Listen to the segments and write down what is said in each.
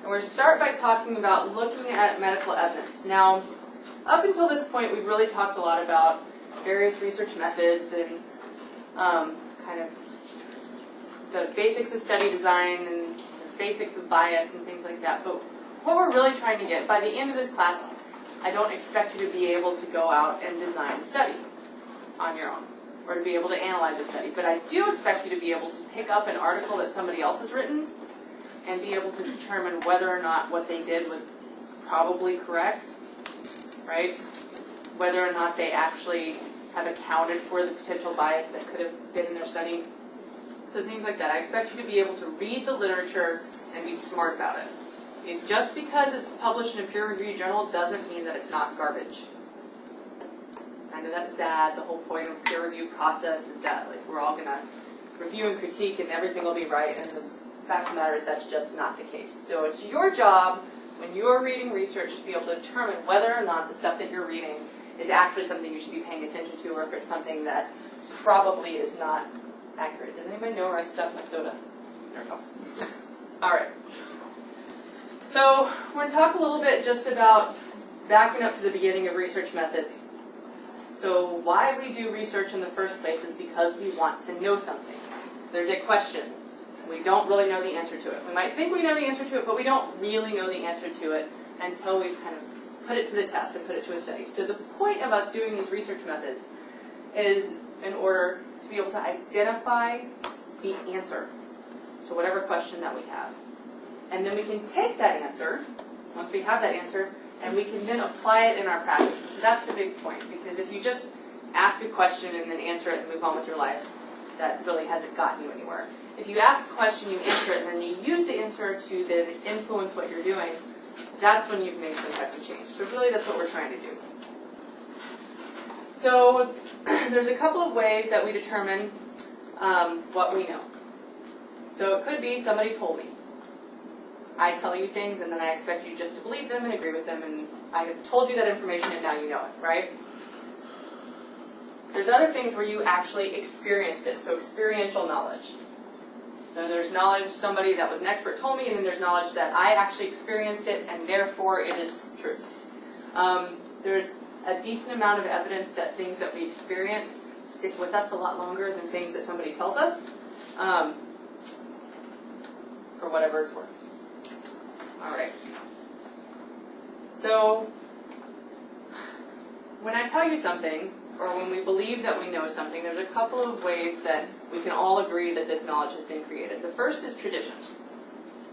And we're going to start by talking about looking at medical evidence. Now, up until this point, we've really talked a lot about various research methods and kind of the basics of study design and the basics of bias and things like that. But what we're really trying to get, by the end of this class, I don't expect you to be able to go out and design a study on your own, or to be able to analyze a study. But I do expect you to be able to pick up an article that somebody else has written and be able to determine whether or not what they did was probably correct, right? Whether or not they actually have accounted for the potential bias that could have been in their study. So things like that. I expect you to be able to read the literature and be smart about it. Because just because it's published in a peer-reviewed journal doesn't mean that it's not garbage. I know that's sad. The whole point of the peer review process is that we're all going to review and critique and everything will be right, and the fact of the matter is that's just not the case. So it's your job when you're reading research to be able to determine whether or not the stuff that you're reading is actually something you should be paying attention to, or if it's something that probably is not accurate. Does anybody know where I stuck my soda? There we go. All right. So we're going to talk a little bit just about backing up to the beginning of research methods. So why we do research in the first place is because we want to know something. There's a question. We don't really know the answer to it. We might think we know the answer to it, but we don't really know the answer to it until we've kind of put it to the test and put it to a study. So the point of us doing these research methods is in order to be able to identify the answer to whatever question that we have. And then we can take that answer, once we have that answer, and we can then apply it in our practice. So that's the big point, because if you just ask a question and then answer it and move on with your life, that really hasn't gotten you anywhere. If you ask a question, you answer it, and then you use the answer to then influence what you're doing, that's when you've made some type of change. So really that's what we're trying to do. So there's a couple of ways that we determine what we know. So it could be somebody told me. I tell you things and then I expect you just to believe them and agree with them, and I have told you that information and now you know it, right? There's other things where you actually experienced it, so experiential knowledge. So there's knowledge somebody that was an expert told me, and then there's knowledge that I actually experienced it and therefore it is true. There's a decent amount of evidence that things that we experience stick with us a lot longer than things that somebody tells us, for whatever it's worth. Alright. So, when I tell you something, or when we believe that we know something, there's a couple of ways that we can all agree that this knowledge has been created. The first is traditions.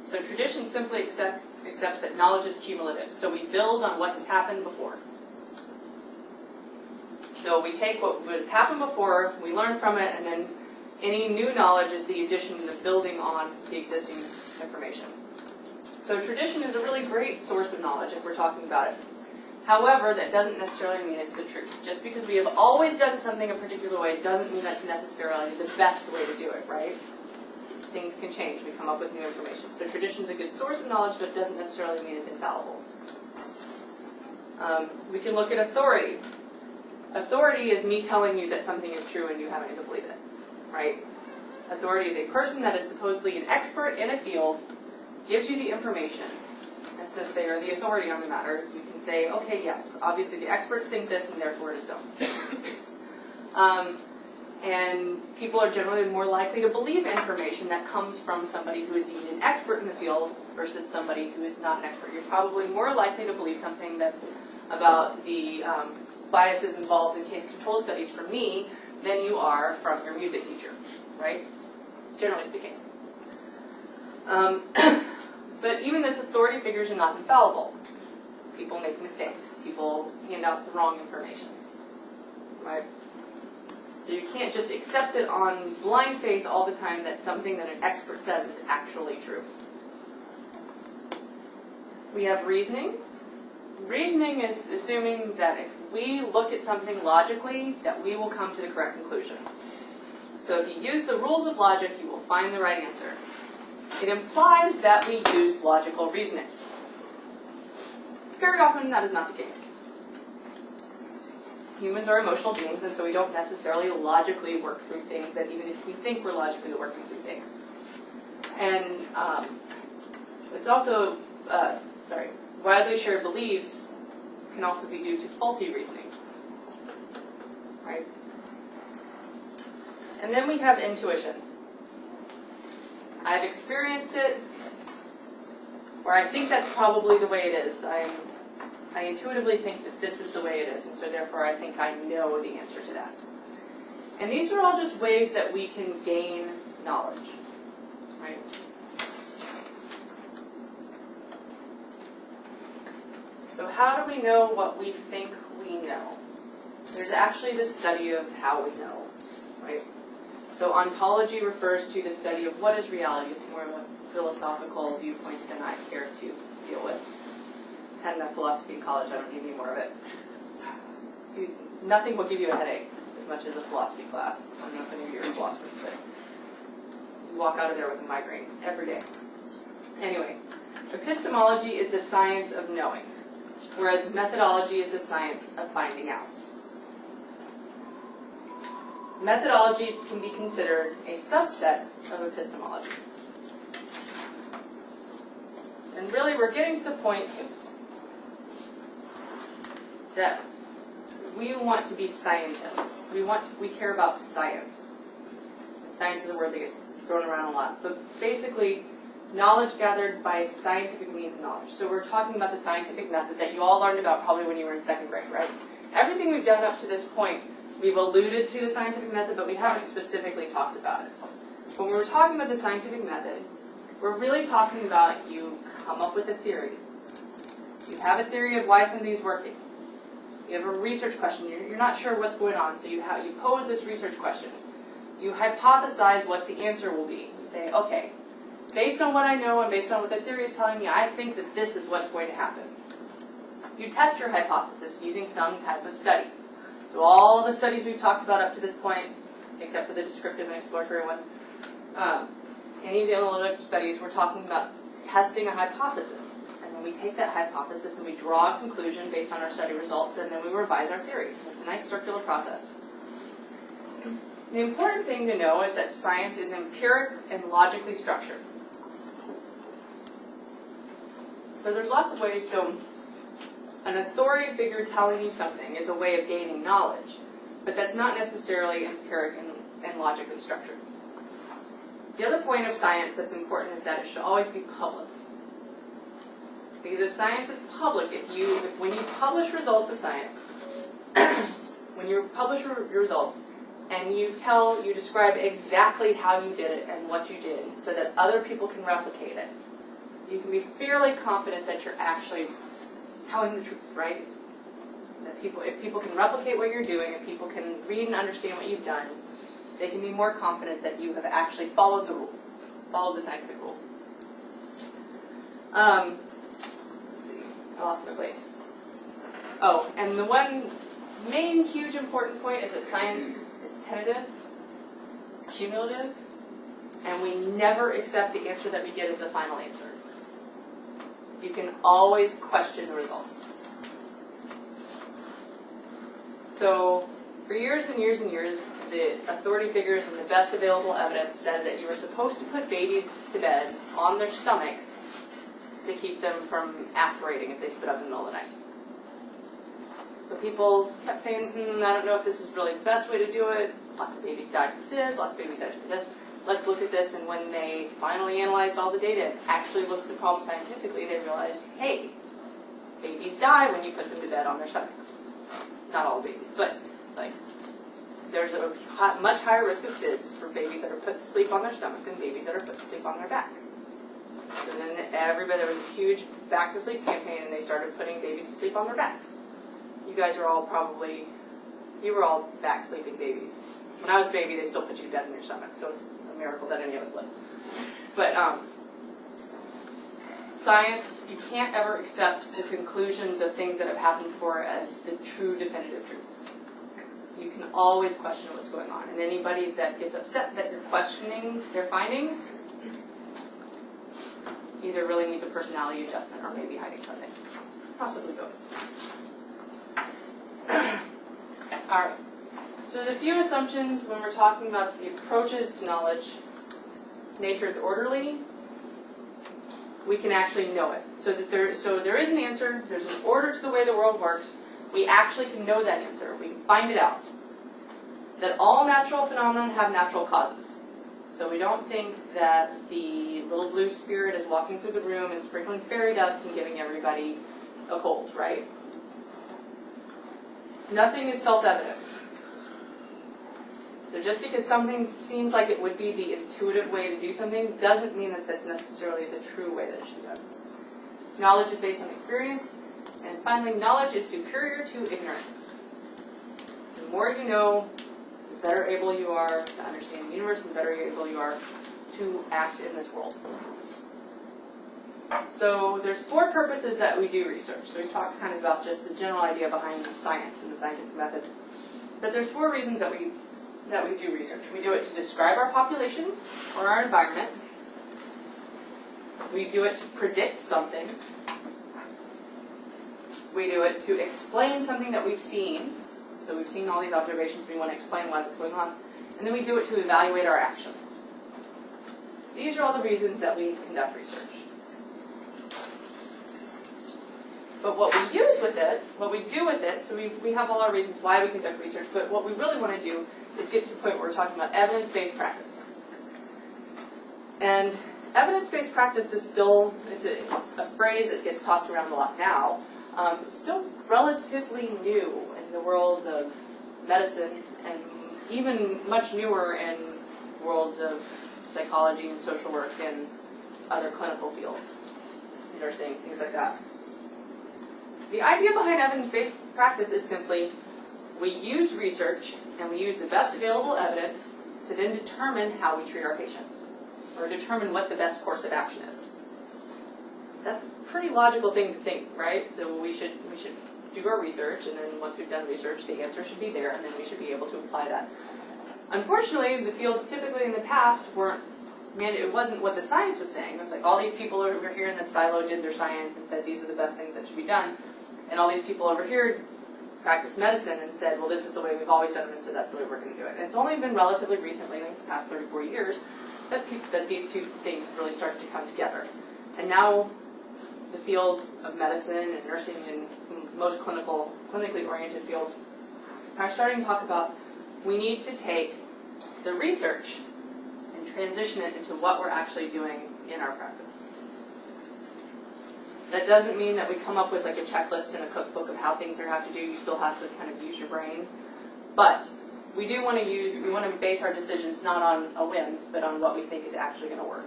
So tradition simply accepts that knowledge is cumulative. So we build on what has happened before. So we take what has happened before, we learn from it, and then any new knowledge is the addition and the building on the existing information. So tradition is a really great source of knowledge if we're talking about it. However, that doesn't necessarily mean it's the truth. Just because we have always done something a particular way doesn't mean that's necessarily the best way to do it, right? Things can change. We come up with new information. So tradition is a good source of knowledge, but it doesn't necessarily mean it's infallible. We can look at authority. Authority is me telling you that something is true and you having to believe it, right? Authority is a person that is supposedly an expert in a field, gives you the information, and since they are the authority on the matter, you can say, okay, yes, obviously the experts think this and therefore it is so. And people are generally more likely to believe information that comes from somebody who is deemed an expert in the field versus somebody who is not an expert. You're probably more likely to believe something that's about the biases involved in case control studies from me than you are from your music teacher, right? Generally speaking. But even this authority figures are not infallible. People make mistakes. People hand out the wrong information, right? So you can't just accept it on blind faith all the time that something that an expert says is actually true. We have reasoning. Reasoning is assuming that if we look at something logically, that we will come to the correct conclusion. So if you use the rules of logic, you will find the right answer. It implies that we use logical reasoning. Very often, that is not the case. Humans are emotional beings, and so we don't necessarily logically work through things that even if we think we're logically working through things. And it's also widely shared beliefs can also be due to faulty reasoning, right? And then we have intuition. I've experienced it, or I think that's probably the way it is. I intuitively think that this is the way it is, and so therefore I think I know the answer to that. And these are all just ways that we can gain knowledge, right? So how do we know what we think we know? There's actually this study of how we know, right? So ontology refers to the study of what is reality. It's more of a philosophical viewpoint than I care to deal with. Had enough philosophy in college, I don't need any more of it. Dude, nothing will give you a headache as much as a philosophy class. I don't know if any of you are philosophers, but you walk out of there with a migraine every day. Anyway, epistemology is the science of knowing, whereas methodology is the science of finding out. Methodology can be considered a subset of epistemology. And really we're getting to the point, that we want to be scientists. We care about science. Science is a word that gets thrown around a lot. But basically, knowledge gathered by scientific means of knowledge. So we're talking about the scientific method that you all learned about probably when you were in second grade, right? Everything we've done up to this point, we've alluded to the scientific method, but we haven't specifically talked about it. When we're talking about the scientific method, we're really talking about you come up with a theory. You have a theory of why something's working. You have a research question. You're not sure what's going on, so you pose this research question. You hypothesize what the answer will be. You say, okay, based on what I know and based on what the theory is telling me, I think that this is what's going to happen. You test your hypothesis using some type of study. So all the studies we've talked about up to this point, except for the descriptive and exploratory ones, any of the analytical studies, we're talking about testing a hypothesis. And then we take that hypothesis and we draw a conclusion based on our study results, and then we revise our theory. It's a nice circular process. The important thing to know is that science is empiric and logically structured. So there's lots of ways. So an authority figure telling you something is a way of gaining knowledge, but that's not necessarily empiric and logically structured. The other point of science that's important is that it should always be public. Because if science is public, when you publish results of science, when you publish your results, and you describe exactly how you did it and what you did so that other people can replicate it, you can be fairly confident that you're actually telling the truth, right? That if people can replicate what you're doing, if people can read and understand what you've done, they can be more confident that you have actually followed the rules, followed the scientific rules. Let's see, I lost my place. Oh, and the one main huge important point is that science is tentative, it's cumulative, and we never accept the answer that we get as the final answer. You can always question the results. So, for years and years and years, the authority figures and the best available evidence said that you were supposed to put babies to bed on their stomach to keep them from aspirating if they spit up in the middle of the night. So people kept saying, I don't know if this is really the best way to do it. Lots of babies died from SIDS, lots of babies died from this. Let's look at this. And when they finally analyzed all the data and actually looked at the problem scientifically, they realized, hey, babies die when you put them to bed on their stomach. Not all babies, but there's a much higher risk of SIDS for babies that are put to sleep on their stomach than babies that are put to sleep on their back. So then there was this huge back to sleep campaign, and they started putting babies to sleep on their back. You guys are all you were all back sleeping babies. When I was a baby, they still put you to bed in your stomach, so it's a miracle that any of us lived. But science, you can't ever accept the conclusions of things that have happened before as the true definitive truth. You can always question what's going on, and anybody that gets upset that you're questioning their findings either really needs a personality adjustment or maybe hiding something. Possibly both. Alright, so there's a few assumptions when we're talking about the approaches to knowledge. Nature is orderly. we can actually know it. So there is an answer, there's an order to the way the world works, we actually can know that answer, we can find it out. That all natural phenomena have natural causes. So we don't think that the little blue spirit is walking through the room and sprinkling fairy dust and giving everybody a cold, right? Nothing is self-evident. So just because something seems like it would be the intuitive way to do something doesn't mean that that's necessarily the true way that it should be done. Knowledge is based on experience. And finally, knowledge is superior to ignorance. The more you know, the better able you are to understand the universe, and the better able you are to act in this world. So there's 4 purposes that we do research. So we talked kind of about just the general idea behind science and the scientific method. But there's 4 reasons that we do research. We do it to describe our populations or our environment. We do it to predict something. We do it to explain something that we've seen. So we've seen all these observations, we want to explain why that's going on. And then we do it to evaluate our actions. These are all the reasons that we conduct research. But what we use with it, what we do with it, so we have all our reasons why we conduct research, but what we really want to do is get to the point where we're talking about evidence-based practice. And evidence-based practice is still, it's a phrase that gets tossed around a lot now. It's still relatively new in the world of medicine, and even much newer in worlds of psychology and social work and other clinical fields, nursing, things like that. The idea behind evidence-based practice is simply we use research and we use the best available evidence to then determine how we treat our patients, or determine what the best course of action is. That's a pretty logical thing to think, right? So we should do our research, and then once we've done research, the answer should be there, and then we should be able to apply that. Unfortunately, the field typically in the past it wasn't what the science was saying. It was like all these people over here in this silo did their science and said these are the best things that should be done. And all these people over here practiced medicine and said, well, this is the way we've always done it, and so that's the way we're going to do it. And it's only been relatively recently, in the past 30, 40 years, that these two things have really started to come together. And now the fields of medicine and nursing and most clinically oriented fields are starting to talk about we need to take the research and transition it into what we're actually doing in our practice. That doesn't mean that we come up with like a checklist and a cookbook of how things are have to do. You still have to kind of use your brain. But we do want to base our decisions not on a whim, but on what we think is actually going to work.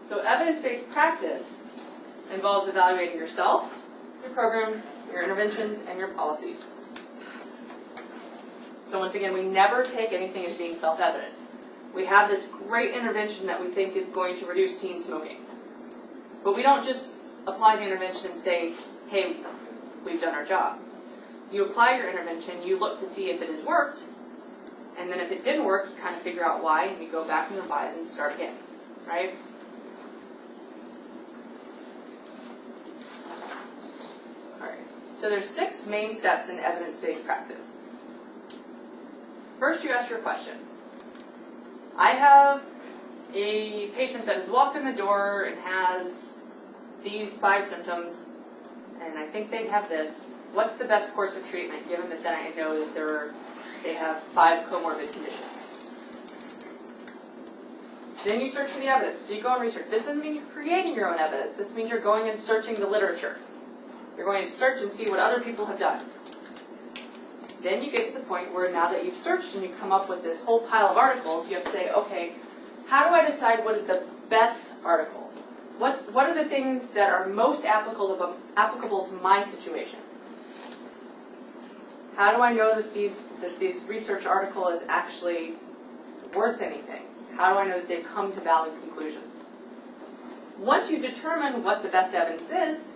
So evidence-based practice involves evaluating yourself, your programs, your interventions, and your policies. So once again, we never take anything as being self-evident. We have this great intervention that we think is going to reduce teen smoking. But we don't just apply the intervention and say, hey, we've done our job. You apply your intervention, you look to see if it has worked, and then if it didn't work, you kind of figure out why, and you go back and revise and start again, right? All right. So there's 6 main steps in evidence-based practice. First, you ask your question. I have a patient that has walked in the door and has these 5 symptoms, and I think they have this. What's the best course of treatment, given that then I know that they have 5 comorbid conditions? Then you search for the evidence. So you go and research. This doesn't mean you're creating your own evidence. This means you're going and searching the literature. You're going to search and see what other people have done. Then you get to the point where now that you've searched and you've come up with this whole pile of articles, you have to say, okay, how do I decide what is the best article? What are the things that are most applicable to my situation? How do I know that this research article is actually worth anything? How do I know that they've come to valid conclusions? Once you determine what the best evidence is,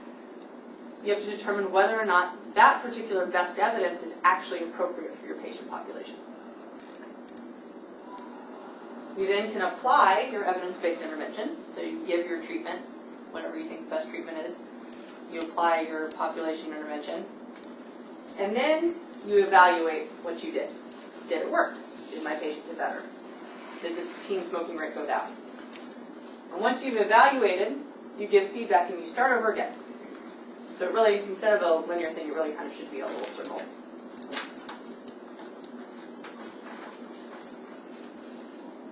you have to determine whether or not that particular best evidence is actually appropriate for your patient population. You then can apply your evidence-based intervention. So you give your treatment, whatever you think the best treatment is. You apply your population intervention. And then you evaluate what you did. Did it work? Did my patient get better? did this teen smoking rate go down? And once you've evaluated, you give feedback and you start over again. So it really, instead of a linear thing, it really kind of should be a little circle.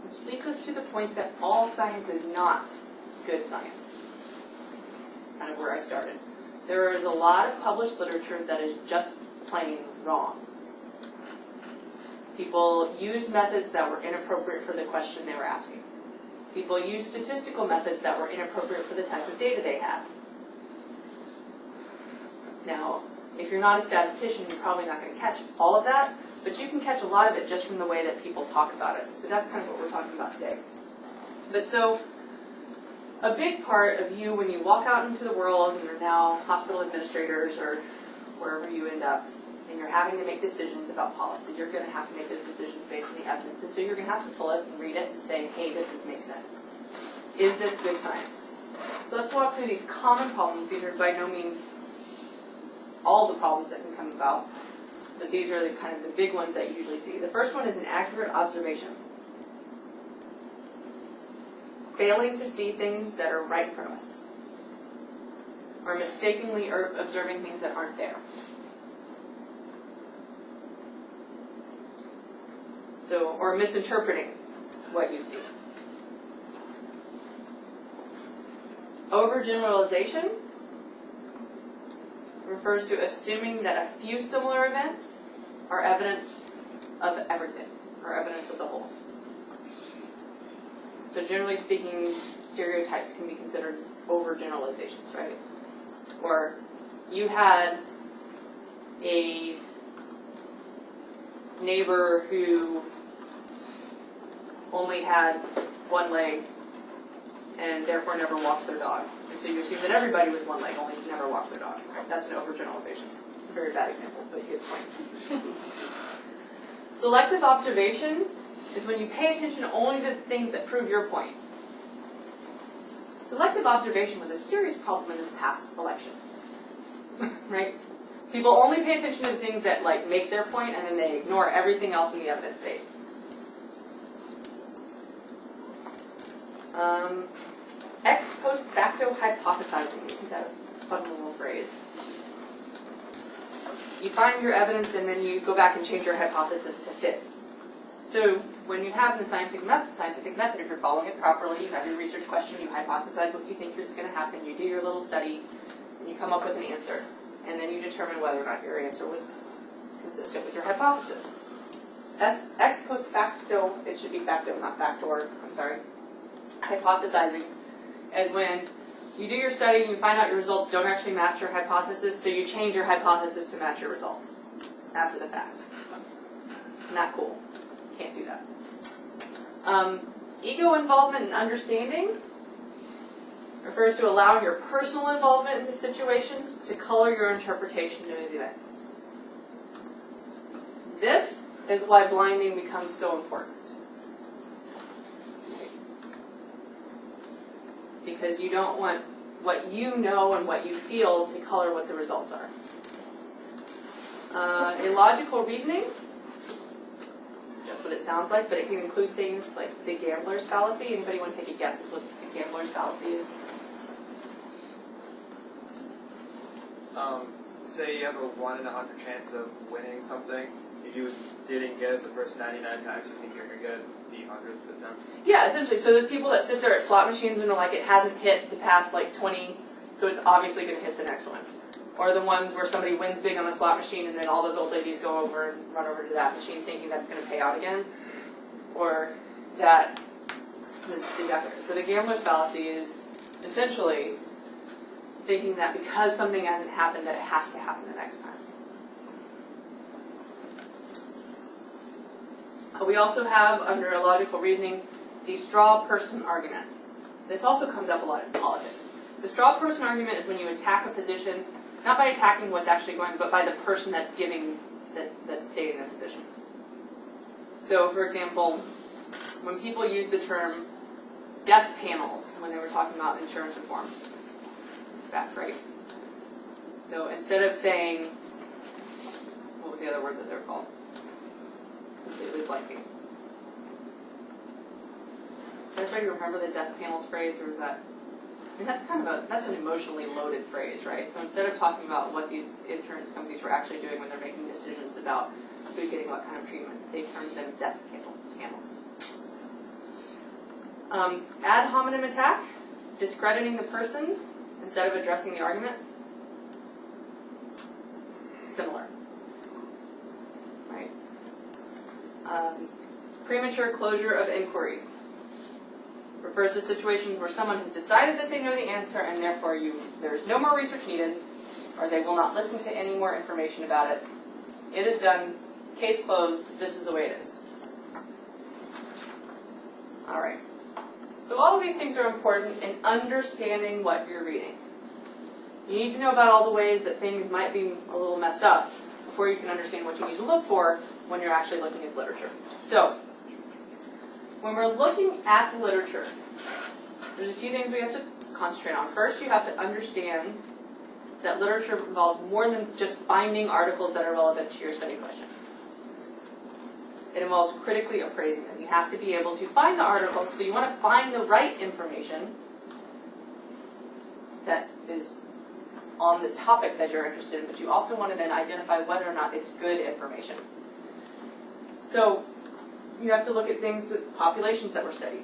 Which leads us to the point that all science is not good science. Kind of where I started. There is a lot of published literature that is just plain wrong. People used methods that were inappropriate for the question they were asking. People used statistical methods that were inappropriate for the type of data they had. Now, if you're not a statistician, you're probably not going to catch all of that, but you can catch a lot of it just from the way that people talk about it. So that's kind of what we're talking about today. But so, a big part of you when you walk out into the world and you're now hospital administrators or wherever you end up, and you're having to make decisions about policy, you're going to have to make those decisions based on the evidence. And so you're going to have to pull it and read it and say, hey, does this make sense? Is this good science? So let's walk through these common problems. These are by no means all the problems that can come about, but these are the kind of the big ones that you usually see. The first one is an accurate observation. Failing to see things that are right in front of us, or mistakenly observing things that aren't there. So, or misinterpreting what you see. Overgeneralization refers to assuming that a few similar events are evidence of everything, or evidence of the whole. So generally speaking, stereotypes can be considered overgeneralizations, right? Or you had a neighbor who only had one leg and therefore never walks their dog. And so you assume that everybody with one leg only never walks their dog. That's an overgeneralization. It's a very bad example, but you get the point. Selective observation is when you pay attention only to the things that prove your point. Selective observation was a serious problem in this past election. Right? People only pay attention to the things that make their point, and then they ignore everything else in the evidence base. Ex post facto hypothesizing. Isn't that a fun little phrase? You find your evidence and then you go back and change your hypothesis to fit. So when you have the scientific method, if you're following it properly, you have your research question, you hypothesize what you think is going to happen, you do your little study, and you come up with an answer. And then you determine whether or not your answer was consistent with your hypothesis. Ex post facto, it should be facto, not factor, I'm sorry. Hypothesizing is when you do your study and you find out your results don't actually match your hypothesis, so you change your hypothesis to match your results after the fact. Not cool. Can't do that. Ego involvement and understanding refers to allowing your personal involvement into situations to color your interpretation of the events. This is why blinding becomes so important. Because you don't want what you know and what you feel to color what the results are. Illogical reasoning. It's just what it sounds like, but it can include things like the gambler's fallacy. Anybody want to take a guess at what the gambler's fallacy is? Say you have a 1 in 100 chance of winning something. If you didn't get it the first 99 times, you think you're going to get it the 100th attempt? Yeah, essentially. So there's people that sit there at slot machines and are like, it hasn't hit the past 20, so it's obviously going to hit the next one. Or the ones where somebody wins big on a slot machine and then all those old ladies go over and run over to that machine thinking that's going to pay out again. Or that it's indefinite. So the gambler's fallacy is essentially thinking that because something hasn't happened that it has to happen the next time. We also have, under illogical reasoning, the straw person argument. This also comes up a lot in politics. The straw person argument is when you attack a position, not by attacking what's actually going on, but by the person that's that's stating the position. So, for example, when people use the term death panels when they were talking about insurance reform, fact, right? So instead of saying, what was the other word that they were called? Completely blanking. Does everybody remember the death panels phrase, or is that? I mean, that's an emotionally loaded phrase, right? So instead of talking about what these insurance companies were actually doing when they're making decisions about who's getting what kind of treatment, they termed them death panels. Ad hominem attack, discrediting the person instead of addressing the argument. Similar, right? Premature closure of inquiry refers to situations where someone has decided that they know the answer and therefore there is no more research needed, or they will not listen to any more information about it. It is done, case closed, this is the way it is. Alright, so all of these things are important in understanding what you're reading. You need to know about all the ways that things might be a little messed up before you can understand what you need to look for when you're actually looking at literature. So, when we're looking at the literature, there's a few things we have to concentrate on. First, you have to understand that literature involves more than just finding articles that are relevant to your study question. It involves critically appraising them. You have to be able to find the articles, so you want to find the right information that is on the topic that you're interested in, but you also want to then identify whether or not it's good information. So, you have to look at things, populations that were studied.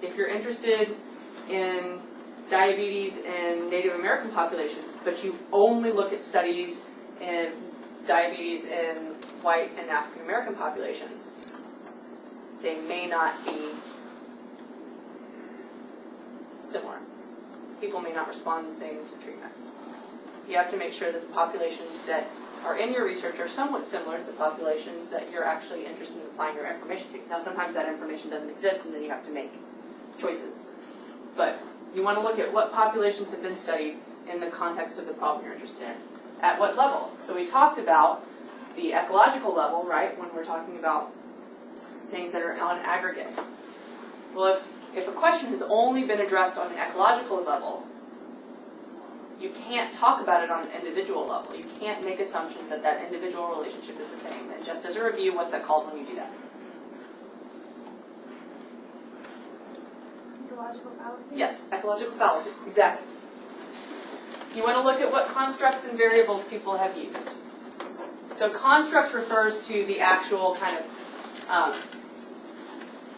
If you're interested in diabetes in Native American populations, but you only look at studies in diabetes in white and African American populations, they may not be similar. People may not respond the same to treatments. You have to make sure that the populations that are in your research are somewhat similar to the populations that you're actually interested in applying your information to. Now, sometimes that information doesn't exist, and then you have to make choices. But you want to look at what populations have been studied in the context of the problem you're interested in. At what level? So we talked about the ecological level, right, when we're talking about things that are on aggregate. Well, if a question has only been addressed on an ecological level, you can't talk about it on an individual level. You can't make assumptions that that individual relationship is the same. And just as a review, what's that called when you do that? Ecological fallacy? Yes, ecological fallacy, exactly. You want to look at what constructs and variables people have used. So constructs refers to the actual kind of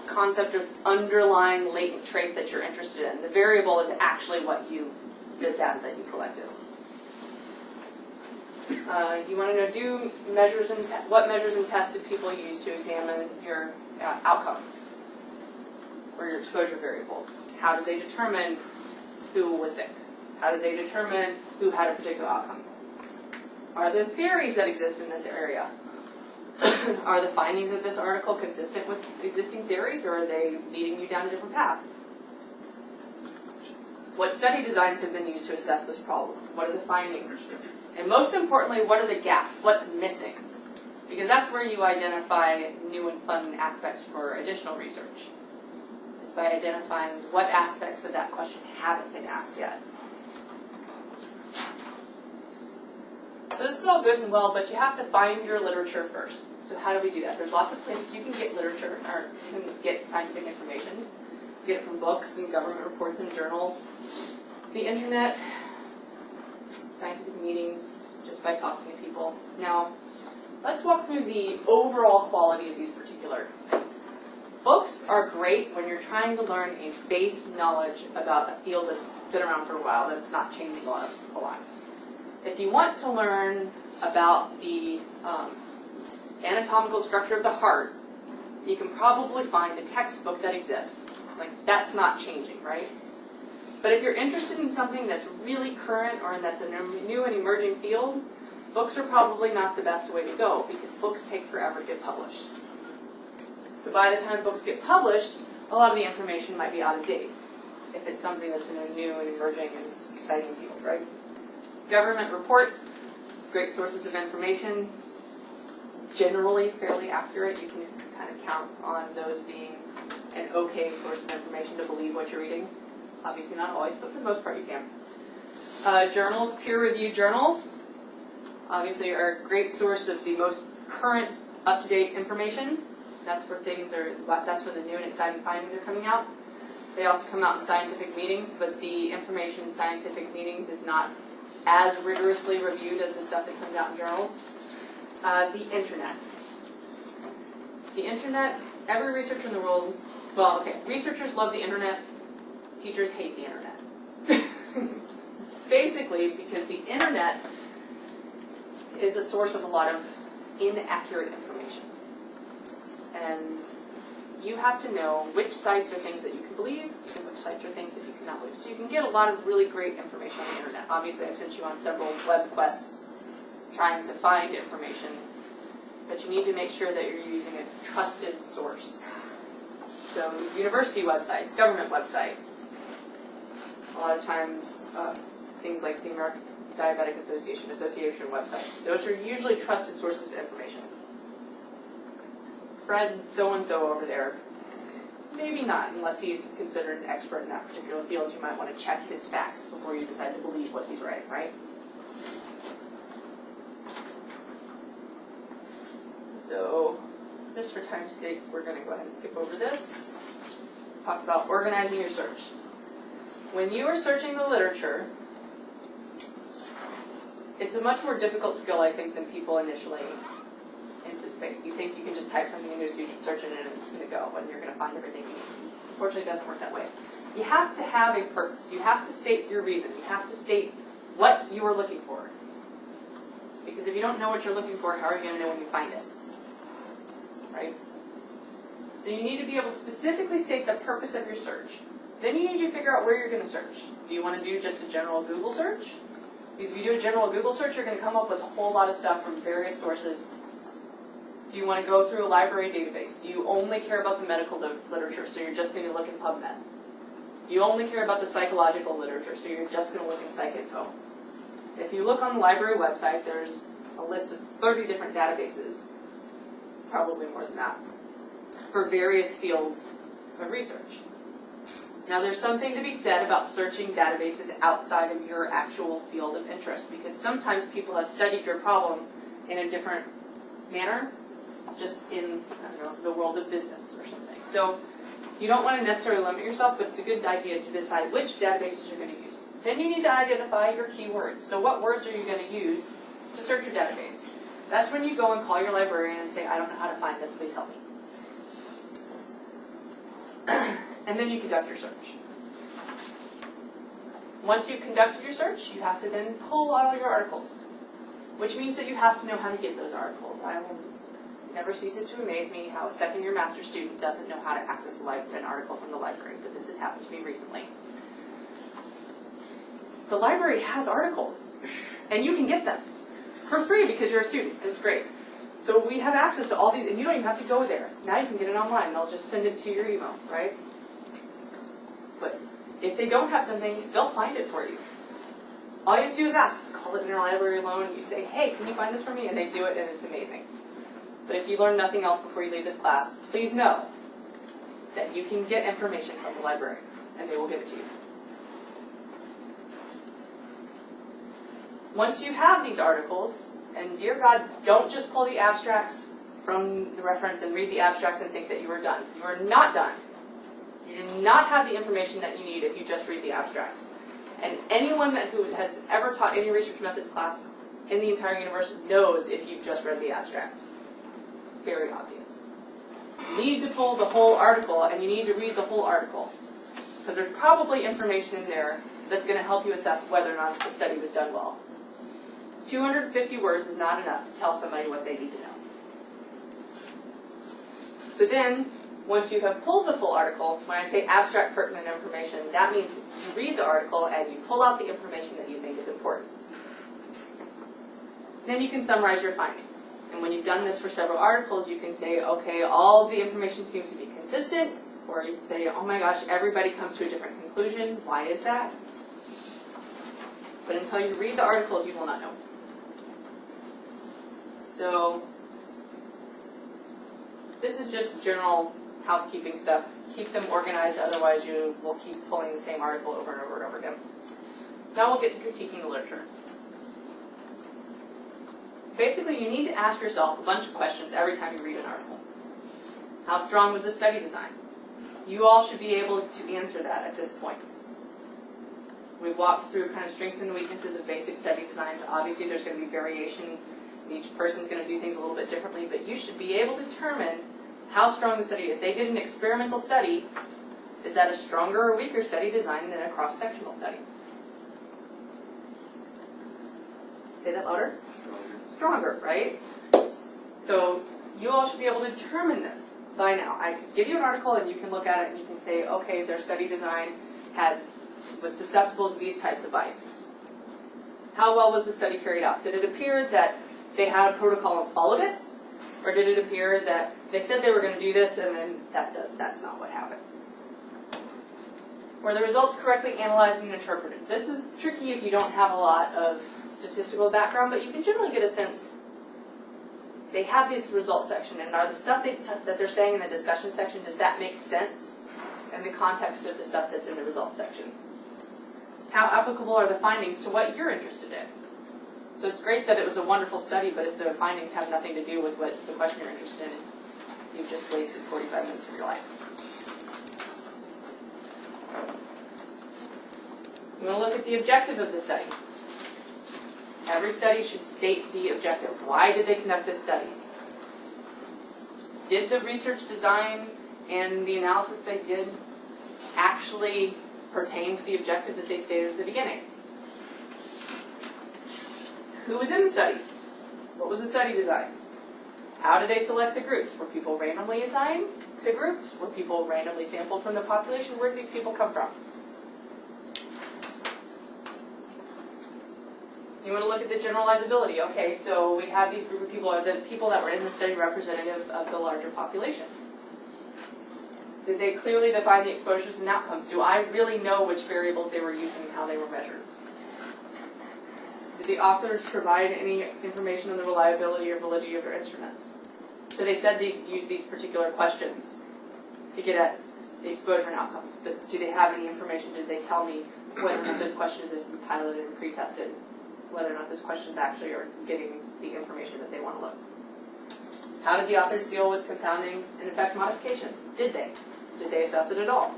concept of underlying latent trait that you're interested in. The variable is actually the data that you collected. You want to know what measures and tests did people use to examine your outcomes or your exposure variables? How did they determine who was sick? How did they determine who had a particular outcome? Are there theories that exist in this area? Are the findings of this article consistent with existing theories, or are they leading you down a different path? What study designs have been used to assess this problem? What are the findings? And most importantly, what are the gaps? What's missing? Because that's where you identify new and fun aspects for additional research. Is by identifying what aspects of that question haven't been asked yet. So this is all good and well, but you have to find your literature first. So how do we do that? There's lots of places you can get literature, or you can get scientific information. You get it from books and government reports and journals, the internet, scientific meetings, just by talking to people. Now, let's walk through the overall quality of these particular things. Books are great when you're trying to learn a base knowledge about a field that's been around for a while, that's not changing a lot. If you want to learn about the anatomical structure of the heart, you can probably find a textbook that exists. Like, that's not changing, right? But if you're interested in something that's really current or that's a new and emerging field, books are probably not the best way to go because books take forever to get published. So by the time books get published, a lot of the information might be out of date if it's something that's in a new and emerging and exciting field, right? Government reports, great sources of information, generally fairly accurate. You can kind of count on those being an okay source of information to believe what you're reading. Obviously not always, but for the most part you can. Journals, peer-reviewed journals, obviously are a great source of the most current, up-to-date information. That's where that's when the new and exciting findings are coming out. They also come out in scientific meetings, but the information in scientific meetings is not as rigorously reviewed as the stuff that comes out in journals. The internet. The internet, every researcher in the world, well, okay, researchers love the internet, teachers hate the internet. Basically, because the internet is a source of a lot of inaccurate information. And you have to know which sites are things that you can believe and which sites are things that you cannot believe. So you can get a lot of really great information on the internet. Obviously, I sent you on several web quests trying to find information, but you need to make sure that you're using a trusted source. So university websites, government websites, a lot of times things like the American Diabetic Association websites. Those are usually trusted sources of information. Fred so-and-so over there, maybe not, unless he's considered an expert in that particular field. You might want to check his facts before you decide to believe what he's writing, right? So, just for time's sake, we're going to go ahead and skip over this. Talk about organizing your search. When you are searching the literature, it's a much more difficult skill, I think, than people initially anticipate. You think you can just type something into a student search engine and it's going to go and you're going to find everything you need. Unfortunately, it doesn't work that way. You have to have a purpose. You have to state your reason. You have to state what you are looking for. Because if you don't know what you're looking for, how are you going to know when you find it? Right? So you need to be able to specifically state the purpose of your search. Then you need to figure out where you're going to search. Do you want to do just a general Google search? Because if you do a general Google search, you're going to come up with a whole lot of stuff from various sources. Do you want to go through a library database? Do you only care about the medical literature, so you're just going to look in PubMed? Do you only care about the psychological literature, so you're just going to look in PsycInfo? If you look on the library website, there's a list of 30 different databases, probably more than that, for various fields of research. Now, there's something to be said about searching databases outside of your actual field of interest, because sometimes people have studied your problem in a different manner, just in, I don't know, the world of business or something. So you don't want to necessarily limit yourself, but it's a good idea to decide which databases you're going to use. Then you need to identify your keywords. So what words are you going to use to search your database? That's when you go and call your librarian and say, I don't know how to find this, please help me. And then you conduct your search. Once you've conducted your search, you have to then pull all your articles, which means that you have to know how to get those articles. It never ceases to amaze me how a second-year master's student doesn't know how to access an article from the library, but this has happened to me recently. The library has articles, and you can get them for free because you're a student. It's great. So we have access to all these, and you don't even have to go there. Now you can get it online. They'll just send it to your email, right? But if they don't have something, they'll find it for you. All you have to do is ask. Call it interlibrary loan, and you say, hey, can you find this for me? And they do it, and it's amazing. But if you learn nothing else before you leave this class, please know that you can get information from the library, and they will give it to you. Once you have these articles, and dear God, don't just pull the abstracts from the reference and read the abstracts and think that you are done. You are not done. You do not have the information that you need if you just read the abstract. And anyone who has ever taught any research methods class in the entire universe knows if you've just read the abstract. Very obvious. You need to pull the whole article, and you need to read the whole article. Because there's probably information in there that's going to help you assess whether or not the study was done well. 250 words is not enough to tell somebody what they need to know. So then, once you have pulled the full article, when I say abstract pertinent information, that means you read the article and you pull out the information that you think is important. Then you can summarize your findings. And when you've done this for several articles, you can say, okay, all the information seems to be consistent, or you can say, oh my gosh, everybody comes to a different conclusion. Why is that? But until you read the articles, you will not know. So this is just general housekeeping stuff. Keep them organized, otherwise you will keep pulling the same article over and over and over again. Now we'll get to critiquing the literature. Basically, you need to ask yourself a bunch of questions every time you read an article. How strong was the study design? You all should be able to answer that at this point. We've walked through kind of strengths and weaknesses of basic study designs. Obviously, there's going to be variation, and each person's going to do things a little bit differently, but you should be able to determine how strong the study is. If they did an experimental study, is that a stronger or weaker study design than a cross-sectional study? Say that louder. Stronger, right? So you all should be able to determine this by now. I could give you an article and you can look at it and you can say, okay, their study design was susceptible to these types of biases. How well was the study carried out? Did it appear that they had a protocol and followed it? Or did it appear that they said they were going to do this and then that's not what happened? Were the results correctly analyzed and interpreted? This is tricky if you don't have a lot of statistical background, but you can generally get a sense. They have this results section, and are the stuff that they're saying in the discussion section, does that make sense in the context of the stuff that's in the results section? How applicable are the findings to what you're interested in? So it's great that it was a wonderful study, but if the findings have nothing to do with what the question you're interested in, you've just wasted 45 minutes of your life. You want to look at the objective of the study. Every study should state the objective. Why did they conduct this study? Did the research design and the analysis they did actually pertain to the objective that they stated at the beginning? Who was in the study? What was the study design? How did they select the groups? Were people randomly assigned to groups? Were people randomly sampled from the population? Where did these people come from? You want to look at the generalizability. Okay, so we have these group of people. Are the people that were in the study representative of the larger population? Did they clearly define the exposures and outcomes? Do I really know which variables they were using and how they were measured? Did the authors provide any information on the reliability or validity of their instruments? So they said use these particular questions to get at the exposure and outcomes, but do they have any information? Did they tell me whether or not those questions have been piloted and pre-tested? Whether or not those questions actually are getting the information that they want to look. How did the authors deal with confounding and effect modification? Did they? Did they assess it at all?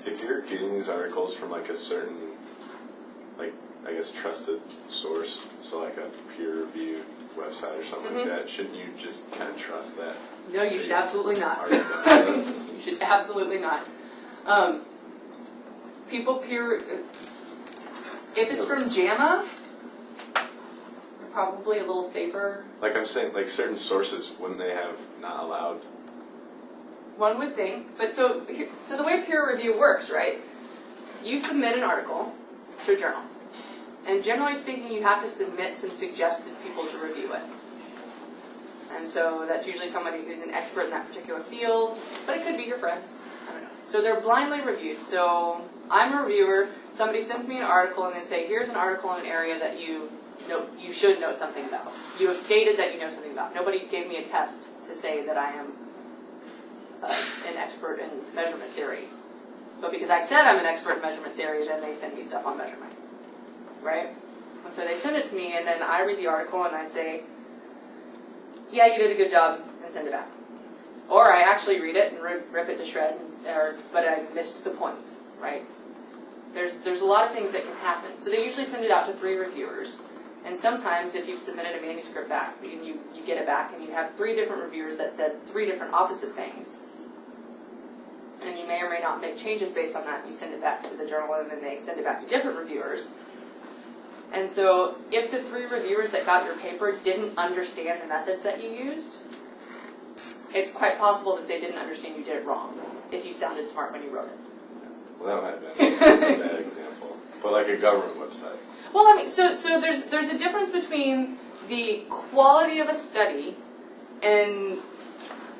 If you're getting these articles from like a certain, like I guess trusted source, so like a peer-reviewed website or something like that, shouldn't you just kind of trust that? No, you should absolutely not. You should absolutely not. People if it's from JAMA, probably a little safer. Like I'm saying, like certain sources, wouldn't they have not allowed? One would think, but so the way peer review works, right? You submit an article to a journal, and generally speaking, you have to submit some suggested people to review it. And so that's usually somebody who's an expert in that particular field, but it could be your friend. I don't know. So they're blindly reviewed. So I'm a reviewer. Somebody sends me an article and they say, here's an article in an area that you should know something about. You have stated that you know something about. Nobody gave me a test to say that I am an expert in measurement theory. But because I said I'm an expert in measurement theory, then they send me stuff on measurement. Right? And so they send it to me, and then I read the article and I say, yeah, you did a good job, and send it back. Or I actually read it and rip it to shreds, but I missed the point, right? There's a lot of things that can happen. So they usually send it out to 3 reviewers. And sometimes if you've submitted a manuscript back, and you get it back, and you have 3 different reviewers that said 3 different opposite things, and you may or may not make changes based on that, you send it back to the journal, and then they send it back to different reviewers. And so if the 3 reviewers that got your paper didn't understand the methods that you used, it's quite possible that they didn't understand you did it wrong, if you sounded smart when you wrote it. Well, that might have been a bad example. But like a government website. Well, I mean, so there's a difference between the quality of a study and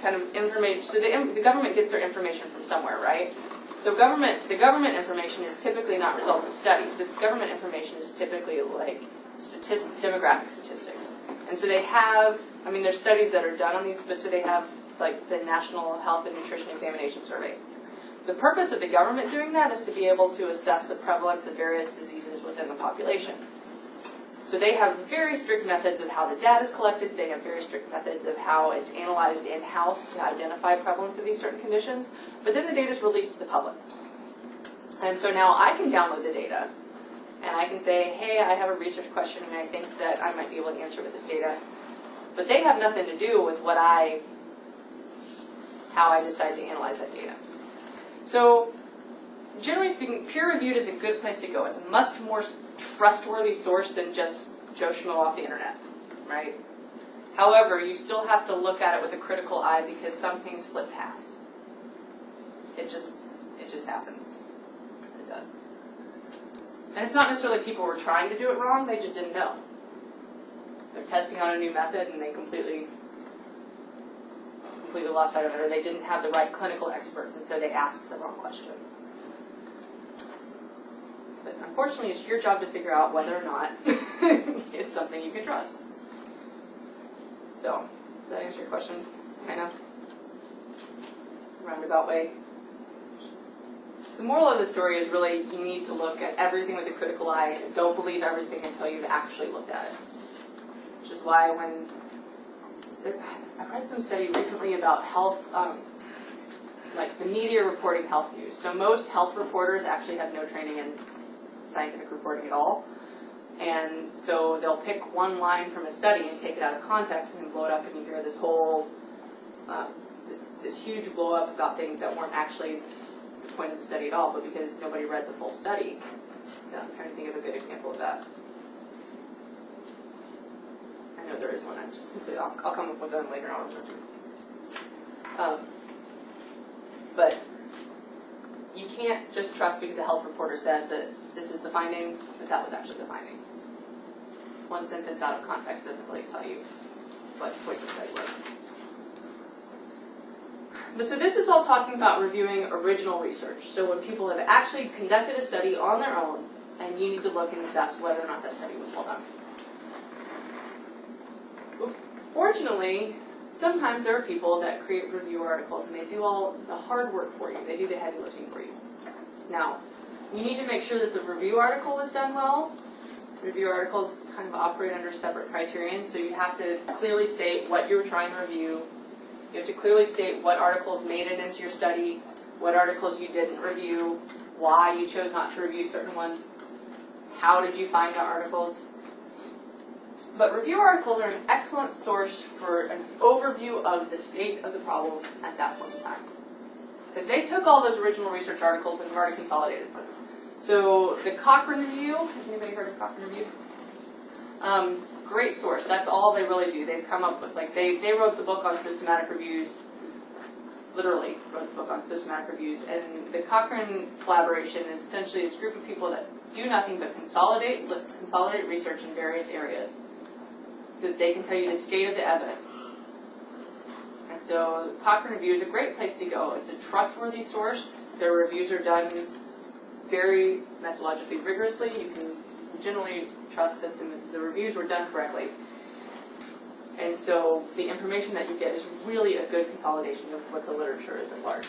kind of information. So the government gets their information from somewhere, right? So the government information is typically not results of studies. The government information is typically like demographic statistics. And so they have, I mean, there's studies that are done on these, but so they have like the National Health and Nutrition Examination Survey. The purpose of the government doing that is to be able to assess the prevalence of various diseases within the population. So they have very strict methods of how the data is collected. They have very strict methods of how it's analyzed in-house to identify prevalence of these certain conditions. But then the data is released to the public. And so now I can download the data, and I can say, hey, I have a research question, and I think that I might be able to answer with this data. But they have nothing to do with how I decide to analyze that data. So generally speaking, peer-reviewed is a good place to go. It's a much more trustworthy source than just Joe Schmo off the internet, right? However, you still have to look at it with a critical eye because some things slip past. It just happens. It does. And it's not necessarily people were trying to do it wrong, they just didn't know. They're testing out a new method and they completely lost sight of it, or they didn't have the right clinical experts, and so they asked the wrong question. But unfortunately, it's your job to figure out whether or not it's something you can trust. So, does that answer your question? Kind of roundabout way. The moral of the story is really you need to look at everything with a critical eye. Don't believe everything until you've actually looked at it. Which is why I read some study recently about health, like the media reporting health news. So most health reporters actually have no training in scientific reporting at all. And so they'll pick one line from a study and take it out of context and then blow it up, and you hear this whole, this huge blow up about things that weren't actually the point of the study at all, but because nobody read the full study. I'm trying to think of a good example of that. I know there is one. I'm just completely. I'll come up with them later on. But you can't just trust because a health reporter said that this is the finding, that was actually the finding. One sentence out of context doesn't really tell you what the study was. But so this is all talking about reviewing original research. So when people have actually conducted a study on their own, and you need to look and assess whether or not that study was well done. Fortunately, sometimes there are people that create review articles and they do all the hard work for you. They do the heavy lifting for you. Now, you need to make sure that the review article was done well. Review articles kind of operate under separate criterion, so you have to clearly state what you were trying to review. You have to clearly state what articles made it into your study, what articles you didn't review, why you chose not to review certain ones, how did you find the articles. But review articles are an excellent source for an overview of the state of the problem at that point in time. Because they took all those original research articles and have already consolidated them. So the Cochrane Review, has anybody heard of Cochrane Review? Great source. That's all they really do. They've come up with, like, they wrote the book on systematic reviews, literally wrote the book on systematic reviews. And the Cochrane collaboration is essentially this group of people that do nothing but consolidate research in various areas so that they can tell you the state of the evidence. And so Cochrane Review is a great place to go. It's a trustworthy source. Their reviews are done very methodologically rigorously. You can generally trust that the reviews were done correctly. And so the information that you get is really a good consolidation of what the literature is at large.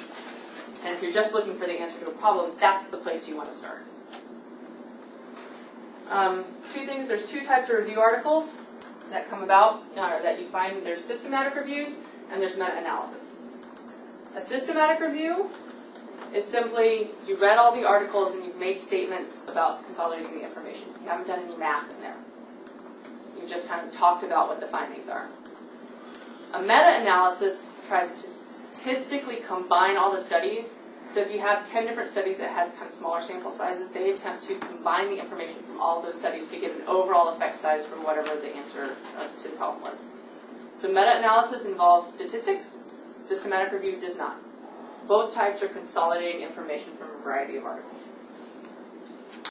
And if you're just looking for the answer to a problem, that's the place you want to start. Two things, there's two types of review articles that come about, that you find. There's systematic reviews and there's meta-analysis. A systematic review is simply, you read all the articles and you've made statements about consolidating the information. You haven't done any math in there. You've just kind of talked about what the findings are. A meta-analysis tries to statistically combine all the studies. So if you have 10 different studies that have kind of smaller sample sizes, they attempt to combine the information from all of those studies to get an overall effect size from whatever the answer to the problem was. So meta-analysis involves statistics. Systematic review does not. Both types are consolidating information from a variety of articles.